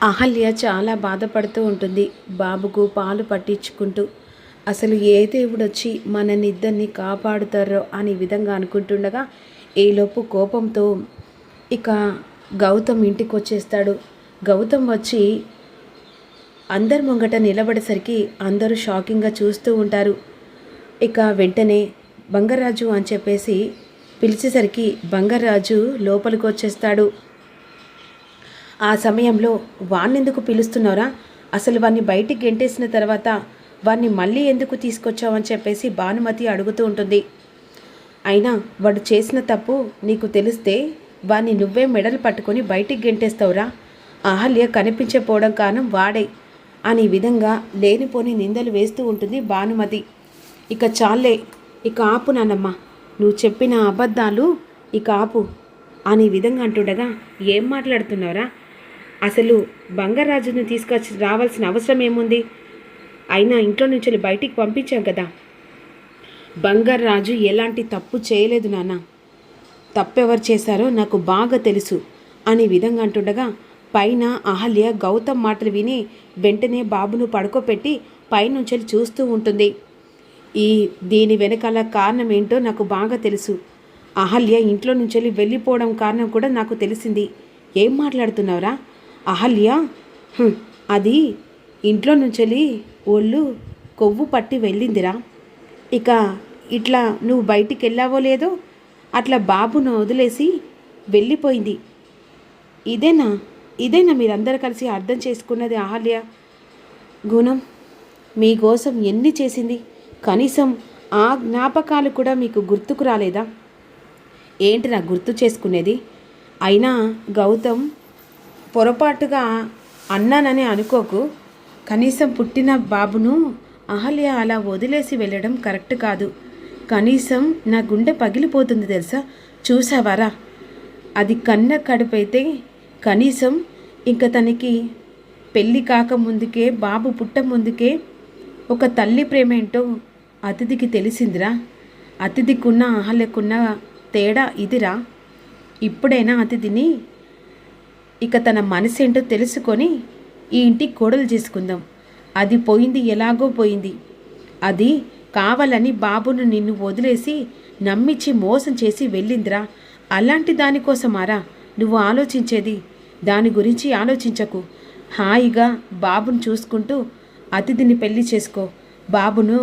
అహల్య చాలా బాధపడుతూ ఉంటుంది. బాబుకు పాలు పట్టించుకుంటూ అసలు ఏ దేవుడొచ్చి మననిద్దరిని కాపాడుతారో అనే విధంగా అనుకుంటుండగా ఈలోపు కోపంతో ఇక గౌతమ్ ఇంటికి వచ్చేస్తాడు. గౌతమ్ వచ్చి అందరి ముంగట నిలబడేసరికి అందరూ షాకింగ్గా చూస్తూ ఉంటారు. ఇక వెంటనే బంగారాజు అని చెప్పేసి పిలిచేసరికి బంగారాజు లోపలికి వచ్చేస్తాడు. ఆ సమయంలో వాణ్ణెందుకు పిలుస్తున్నారా, అసలు వాణ్ణి బయటికి గెంటేసిన తర్వాత వాణ్ణి మళ్ళీ ఎందుకు తీసుకొచ్చావని చెప్పేసి భానుమతి అడుగుతూ ఉంటుంది. అయినా వాడు చేసిన తప్పు నీకు తెలిస్తే వాణ్ణి నువ్వే మెడలు పట్టుకొని బయటికి గెంటేస్తావురా, అహల్య కనిపించకపోవడం కారణం వాడే అనే విధంగా లేనిపోని నిందలు వేస్తూ ఉంటుంది భానుమతి. ఇక చాలే, ఇక ఆపు నాన్నమ్మ, నువ్వు చెప్పిన అబద్ధాలు ఇక ఆపు అనే విధంగా అంటుండగా ఏం మాట్లాడుతున్నావురా, అసలు బంగారాజుని తీసుకొచ్చి రావాల్సిన అవసరం ఏముంది, అయినా ఇంట్లో నుంచి బయటికి పంపించాం కదా. బంగారాజు ఎలాంటి తప్పు చేయలేదు నాన్న, తప్పెవరు చేశారో నాకు బాగా తెలుసు అనే విధంగా అంటుండగా పైన అహల్య గౌతమ్ మాటలు విని వెంటనే బాబును పడుకోపెట్టి పైనుంచి చూస్తూ ఉంటుంది. దీని వెనకాల కారణం ఏంటో నాకు బాగా తెలుసు. అహల్య ఇంట్లో నుంచి వెళ్ళిపోవడం కారణం కూడా నాకు తెలిసింది. ఏం మాట్లాడుతున్నావురా అహల్య, అది ఇంట్లో నుంచి ఒళ్ళు కొవ్వు పట్టి వెళ్ళిందిరా. ఇక ఇట్లా నువ్వు బయటికి వెళ్ళావో లేదో అట్లా బాబును వదిలేసి వెళ్ళిపోయింది. ఇదేనా మీరందరూ కలిసి అర్థం చేసుకున్నది అహల్య గుణం? మీకోసం ఎన్ని చేసింది, కనీసం ఆ జ్ఞాపకాలు కూడా మీకు గుర్తుకు రాలేదా? ఏంటి నా గుర్తు చేసుకునేది? అయినా గౌతమ్ పొరపాటుగా అన్నానని అనుకోకు. కనీసం పుట్టిన బాబును అహల్య అలా వదిలేసి వెళ్ళడం కరెక్ట్ కాదు. కనీసం నా గుండె పగిలిపోతుంది తెలుసా. చూసావారా, అది కన్న కడుపైతే కనీసం ఇంకా తనకి పెళ్ళి కాకముందుకే బాబు పుట్ట ముందుకే ఒక తల్లి ప్రేమ ఏంటో అతిథికి తెలిసిందిరా. అతిథికున్న అహల్యకున్న తేడా ఇదిరా. ఇప్పుడైనా అతిథిని ఇక తన మనసేంటో తెలుసుకొని ఈ ఇంటికి కోడలు చేసుకుందాం. అది పోయింది ఎలాగో పోయింది. అది కావాలని బాబును నిన్ను వదిలేసి నమ్మించి మోసం చేసి వెళ్ళిందిరా. అలాంటి దానికోసమారా నువ్వు ఆలోచించేది? దాని గురించి ఆలోచించకు. హాయిగా బాబును చూసుకుంటూ అతిథిని పెళ్లి చేసుకో, బాబును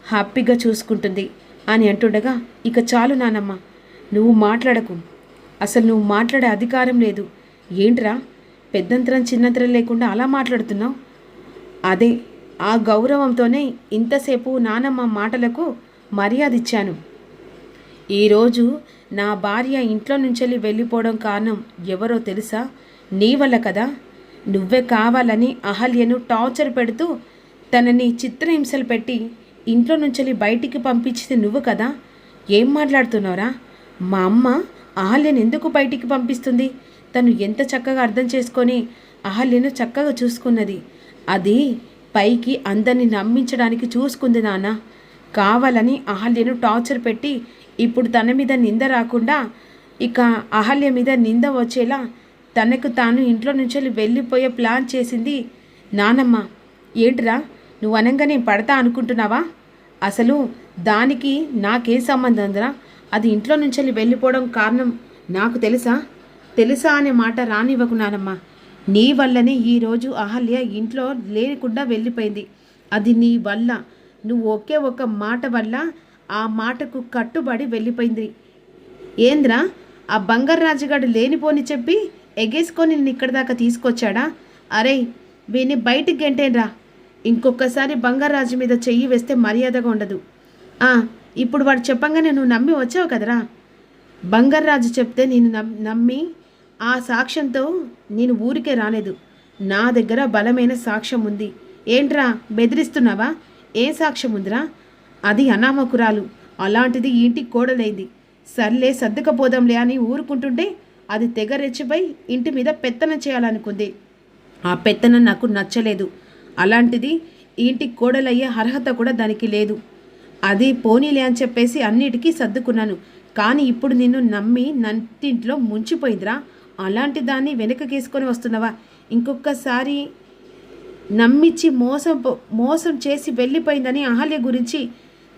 హ్యాపీగా చూసుకుంటుంది అని అంటుండగా ఇక చాలు నానమ్మ, నువ్వు మాట్లాడకు. అసలు నువ్వు మాట్లాడే అధికారం లేదు. ఏంట్రా పెద్దంతరం చిన్నంతరం లేకుండా అలా మాట్లాడుతున్నావు? అదే ఆ గౌరవంతోనే ఇంతసేపు నానమ్మ మాటలకు మర్యాద ఇచ్చాను. ఈరోజు నా భార్య ఇంట్లో నుంచి వెళ్ళిపోవడం కారణం ఎవరో తెలుసా? నీ వల్ల కదా. నువ్వే కావాలని అహల్యను టార్చర్ పెడుతూ తనని చిత్రహింసలు పెట్టి ఇంట్లో నుంచి బయటికి పంపించింది నువ్వు కదా. ఏం మాట్లాడుతున్నావురా? మా అమ్మ అహల్యను ఎందుకు బయటికి పంపిస్తుంది? తను ఎంత చక్కగా అర్థం చేసుకొని అహల్యను చక్కగా చూసుకున్నది. అది పైకి అందరిని నమ్మించడానికి చూసుకుంది నాన్న. కావాలని అహల్యను టార్చర్ పెట్టి ఇప్పుడు తన మీద నింద రాకుండా ఇక అహల్య మీద నింద వచ్చేలా తనకు తాను ఇంట్లో నుంచి వెళ్ళిపోయే ప్లాన్ చేసింది నానమ్మ. ఏంట్రా నువ్వు అనంగానే పడతా అనుకుంటున్నావా? అసలు దానికి నాకేం సంబంధంరా? అది ఇంట్లో నుంచి వెళ్ళిపోవడం కారణం నాకు తెలుసా అనే మాట రానివ్వకు నానమ్మ. నీ వల్లనే ఈరోజు అహల్య ఇంట్లో లేకుండా వెళ్ళిపోయింది. అది నీ వల్ల. నువ్వు ఒకే ఒక మాట వల్ల ఆ మాటకు కట్టుబడి వెళ్ళిపోయింది. ఏంద్రా ఆ బంగారాజుగాడు లేనిపోని చెప్పి ఎగేసుకొని నిన్ను ఇక్కడి దాకా తీసుకొచ్చాడా? అరే వీని బయటికి గెంటేనరా. ఇంకొకసారి బంగారాజు మీద చెయ్యి వేస్తే మర్యాదగా ఉండదు. ఇప్పుడు వాడు చెప్పంగానే నువ్వు నమ్మి వచ్చావు కదరా. బంగారాజు చెప్తే నేను నమ్మి ఆ సాక్ష్యంతో నేను ఊరికే రాలేదు. నా దగ్గర బలమైన సాక్ష్యం ఉంది. ఏంట్రా బెదిరిస్తున్నావా? ఏ సాక్ష్యం ఉందిరా? అది అనామకురాలు, అలాంటిది ఇంటికి కోడలైంది. సర్లే సర్దుకపోదాంలే అని ఊరుకుంటుంటే అది తెగ రెచ్చిపోయి ఇంటి మీద పెత్తనం చేయాలనుకుంది. ఆ పెత్తనం నాకు నచ్చలేదు. అలాంటిది ఇంటికి కోడలయ్యే అర్హత కూడా దానికి లేదు. అది పోనీలే అని చెప్పేసి అన్నిటికీ సర్దుకున్నాను. కానీ ఇప్పుడు నిన్ను నమ్మి నన్నింట్లో ముంచిపోయిందిరా. అలాంటి దాన్ని వెనకకేసుకొని వస్తున్నావా? ఇంకొకసారి నమ్మించి మోసం చేసి వెళ్ళిపోయిందని అహల్య గురించి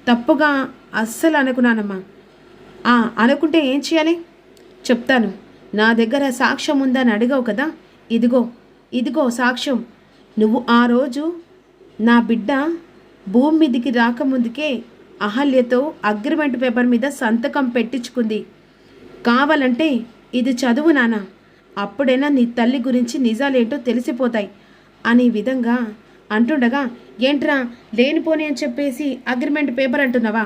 తప్పుగా అస్సలు అనుకున్నానమ్మా. అనుకుంటే ఏం చేయాలి చెప్తాను. నా దగ్గర సాక్ష్యం ఉందని అడిగావు కదా, ఇదిగో సాక్ష్యం. నువ్వు ఆ రోజు నా బిడ్డ భూమి మీదికి రాకముందుకే అహల్యతో అగ్రిమెంట్ పేపర్ మీద సంతకం పెట్టించుకుంది. కావాలంటే ఇది చదువు నాన్న, అప్పుడైనా నీ తల్లి గురించి నిజాలేంటో తెలిసిపోతాయి అనే విధంగా అంటుండగా, ఏంట్రా లేనిపోని అని చెప్పేసి అగ్రిమెంట్ పేపర్ అంటున్నావా?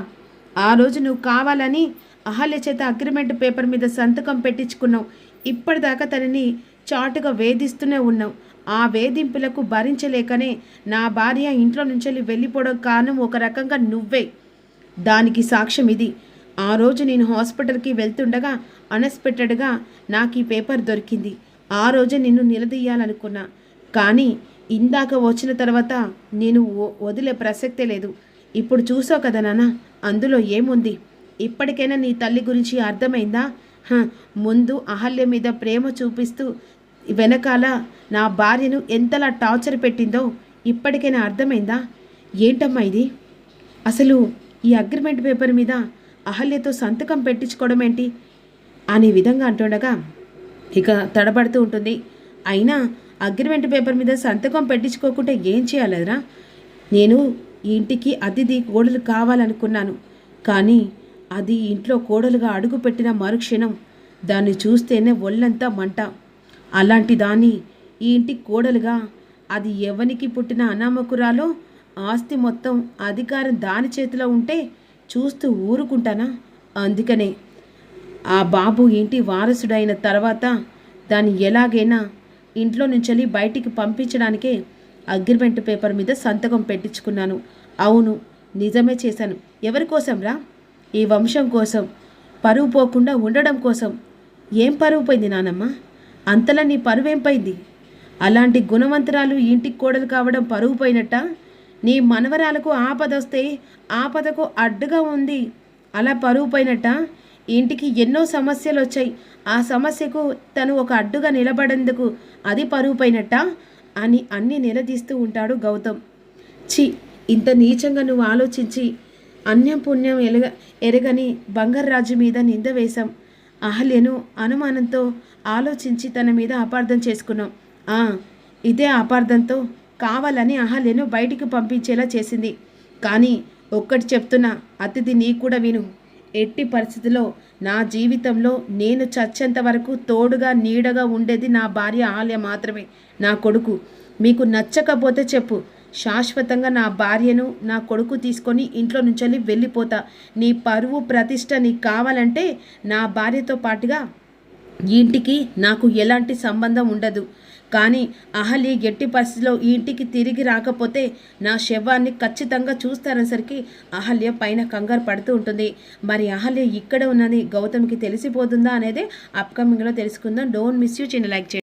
ఆ రోజు నువ్వు కావాలని అహల్య చేత అగ్రిమెంట్ పేపర్ మీద సంతకం పెట్టించుకున్నావు. ఇప్పటిదాకా తనని చాటుగా వేధిస్తూనే ఉన్నావు. ఆ వేధింపులకు భరించలేకనే నా భార్య ఇంట్లో నుంచి వెళ్ళిపోవడం కారణం ఒక రకంగా నువ్వే. దానికి సాక్ష్యం ఇది. ఆ రోజు నేను హాస్పిటల్కి వెళ్తుండగా అన్ఎక్స్పెక్టెడ్గా నాకు ఈ పేపర్ దొరికింది. ఆ రోజే నిన్ను నిలదీయాలనుకున్నా, కానీ ఇందాక వచ్చిన తర్వాత నేను వదిలే ప్రసక్తే లేదు. ఇప్పుడు చూసావు కదా నాన్న, అందులో ఏముంది? ఇప్పటికైనా నీ తల్లి గురించి అర్థమైందా? ముందు అహల్య మీద ప్రేమ చూపిస్తూ వెనకాల నా భార్యను ఎంతలా టార్చర్ పెట్టిందో ఇప్పటికైనా అర్థమైందా? ఏంటమ్మా ఇది? అసలు ఈ అగ్రిమెంట్ పేపర్ మీద అహల్యతో సంతకం పెట్టించుకోవడం ఏంటి అనే విధంగా అంటుండగా ఇక తడబడుతూ ఉంటుంది. అయినా అగ్రిమెంట్ పేపర్ మీద సంతకం పెట్టించుకోకుండా ఏం చేయాలరా? నేను ఈ ఇంటికి అతిథి కోడలు కావాలనుకున్నాను, కానీ అది ఇంట్లో కోడలుగా అడుగుపెట్టిన మరుక్షణం దాన్ని చూస్తేనే ఒళ్ళంతా మంట. అలాంటి దాన్ని ఈ ఇంటి కోడలుగా, అది ఎవనికి పుట్టిన అనామకురాలో, ఆస్తి మొత్తం అధికారం దాని చేతిలో ఉంటే చూస్తూ ఊరుకుంటానా? అందుకనే ఆ బాబు ఇంటి వారసుడైన తర్వాత దాన్ని ఎలాగైనా ఇంట్లో నుంచి బయటికి పంపించడానికే అగ్రిమెంట్ పేపర్ మీద సంతకం పెట్టించుకున్నాను. అవును, నిజమే చేశాను. ఎవరి కోసం రా? ఈ వంశం కోసం, పరువు పోకుండా ఉండడం కోసం. ఏం పరువు పోయింది నానమ్మ? అంతలా నీ పరువేం పోయింది? అలాంటి గుణవంతురాలు ఇంటికి కోడలు కావడం పరువు పోయినట్ట? నీ మనవరాలకు ఆపదొస్తే ఆపదకు అడ్డుగా ఉంది, అలా పరువు పోయినట్ట? ఇంటికి ఎన్నో సమస్యలు వచ్చాయి, ఆ సమస్యకు తను ఒక అడ్డుగా నిలబడేందుకు అది పరువు పోయినట్ట అని అన్నీ నిలదీస్తూ ఉంటాడు గౌతమ్. ఇంత నీచంగా నువ్వు ఆలోచించి అన్యం పుణ్యం ఎరగని బంగారాజు మీద నింద వేశాం. అహల్యను అనుమానంతో ఆలోచించి తన మీద అపార్థం చేసుకున్నాం. ఇదే అపార్థంతో కావాలని అహల్యను బయటికి పంపించేలా చేసింది. కానీ ఒక్కటి చెప్తున్నా, అతిథి నీ కూడా విను. ఎట్టి పరిస్థితిలో నా జీవితంలో నేను చచ్చేంత వరకు తోడుగా నీడగా ఉండేది నా భార్య అహల్య మాత్రమే. నా కొడుకు మీకు నచ్చకపోతే చెప్పు, శాశ్వతంగా నా భార్యను నా కొడుకు తీసుకొని ఇంట్లో నుంచి వెళ్ళిపోతా. నీ పరువు ప్రతిష్ట నీకు కావాలంటే నా భార్యతో పాటుగా ఈ ఇంటికి నాకు ఎలాంటి సంబంధం ఉండదు. కానీ అహల్య ఎట్టి పరిస్థితిలో ఈ ఇంటికి తిరిగి రాకపోతే నా శవాన్ని ఖచ్చితంగా చూస్తారనేసరికి అహల్య పైన కంగారు పడుతూ ఉంటుంది. మరి అహల్య ఇక్కడ ఉన్నది గౌతమ్కి తెలిసిపోతుందా అనేది అప్కమింగ్లో తెలుసుకుందాం. Don't miss you. చిన్న లైక్ చేయండి.